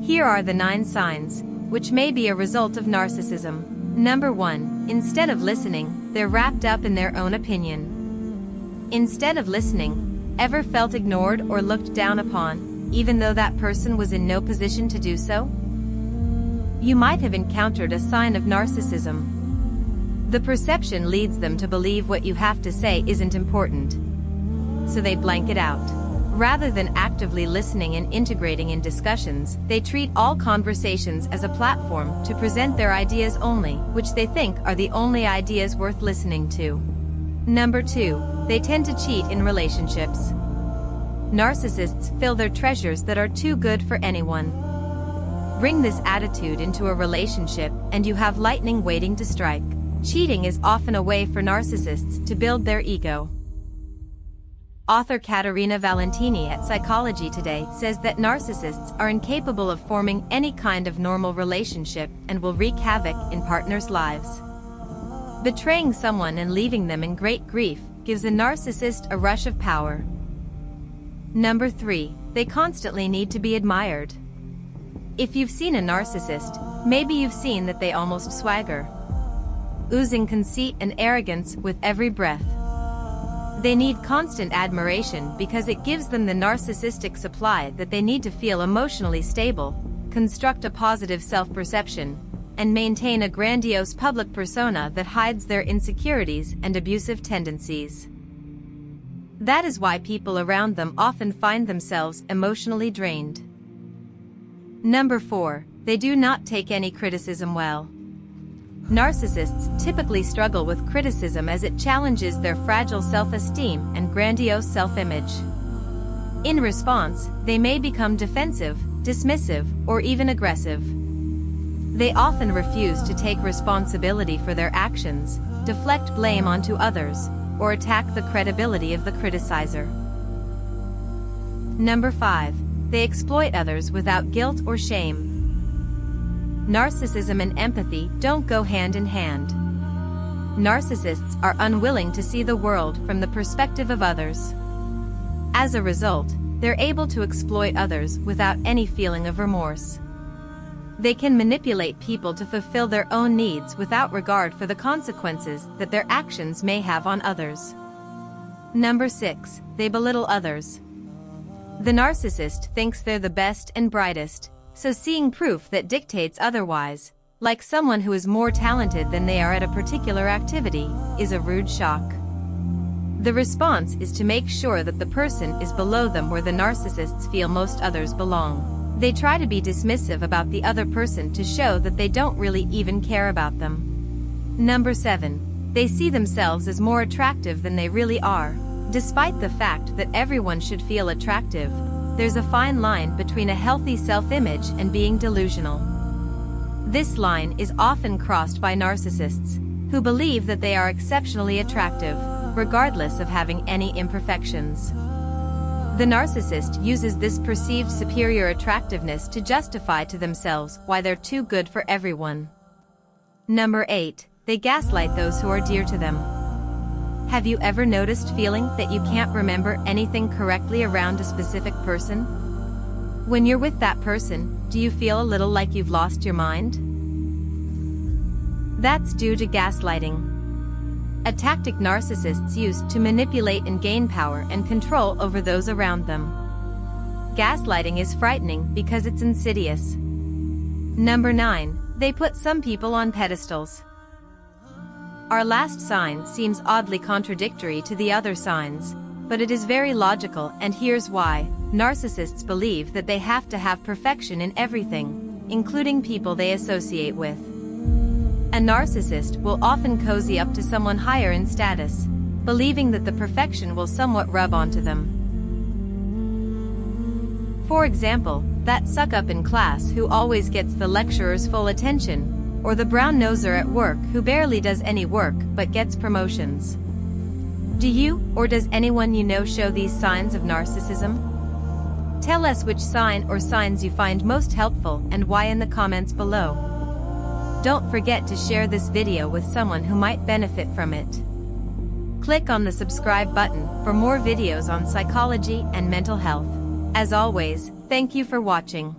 Here are the 9 signs, which may be a result of narcissism. Number 1. Instead of listening, they're wrapped up in their own opinion. Instead of listening, ever felt ignored or looked down upon, even though that person was in no position to do so? You might have encountered a sign of narcissism. The perception leads them to believe what you have to say isn't important, so they blank it out. Rather than actively listening and integrating in discussions, they treat all conversations as a platform to present their ideas only, which they think are the only ideas worth listening to. Number 2. They tend to cheat in relationships. Narcissists fill their treasures that are too good for anyone. Bring this attitude into a relationship and you have lightning waiting to strike. Cheating is often a way for narcissists to build their ego. Author Caterina Valentini at Psychology Today says that narcissists are incapable of forming any kind of normal relationship and will wreak havoc in partners' lives. Betraying someone and leaving them in great grief gives a narcissist a rush of power. Number 3. They constantly need to be admired. If you've seen a narcissist, maybe you've seen that they almost swagger, oozing conceit and arrogance with every breath. They need constant admiration because it gives them the narcissistic supply that they need to feel emotionally stable, construct a positive self-perception, and maintain a grandiose public persona that hides their insecurities and abusive tendencies. That is why people around them often find themselves emotionally drained. Number 4. They do not take any criticism well. Narcissists typically struggle with criticism as it challenges their fragile self-esteem and grandiose self-image. In response, they may become defensive, dismissive, or even aggressive. They often refuse to take responsibility for their actions, deflect blame onto others, or attack the credibility of the criticizer. Number 5. They exploit others without guilt or shame. Narcissism and empathy don't go hand in hand. Narcissists are unwilling to see the world from the perspective of others. As a result, they're able to exploit others without any feeling of remorse. They can manipulate people to fulfill their own needs without regard for the consequences that their actions may have on others. Number 6. They belittle others. The narcissist thinks they're the best and brightest, so seeing proof that dictates otherwise, like someone who is more talented than they are at a particular activity, is a rude shock. The response is to make sure that the person is below them where the narcissists feel most others belong. They try to be dismissive about the other person to show that they don't really even care about them. Number 7. They see themselves as more attractive than they really are. Despite the fact that everyone should feel attractive, there's a fine line between a healthy self-image and being delusional. This line is often crossed by narcissists, who believe that they are exceptionally attractive, regardless of having any imperfections. The narcissist uses this perceived superior attractiveness to justify to themselves why they're too good for everyone. Number 8. They gaslight those who are dear to them. Have you ever noticed feeling that you can't remember anything correctly around a specific person? When you're with that person, do you feel a little like you've lost your mind? That's due to gaslighting, a tactic narcissists use to manipulate and gain power and control over those around them. Gaslighting is frightening because it's insidious. Number 9. They put some people on pedestals. Our last sign seems oddly contradictory to the other signs, but it is very logical, and here's why. Narcissists believe that they have to have perfection in everything, including people they associate with. A narcissist will often cozy up to someone higher in status, believing that the perfection will somewhat rub onto them. For example, that suck-up in class who always gets the lecturer's full attention, or the brown-noser at work who barely does any work but gets promotions. Do you, or does anyone you know show these signs of narcissism? Tell us which sign or signs you find most helpful and why in the comments below. Don't forget to share this video with someone who might benefit from it. Click on the subscribe button for more videos on psychology and mental health. As always, thank you for watching.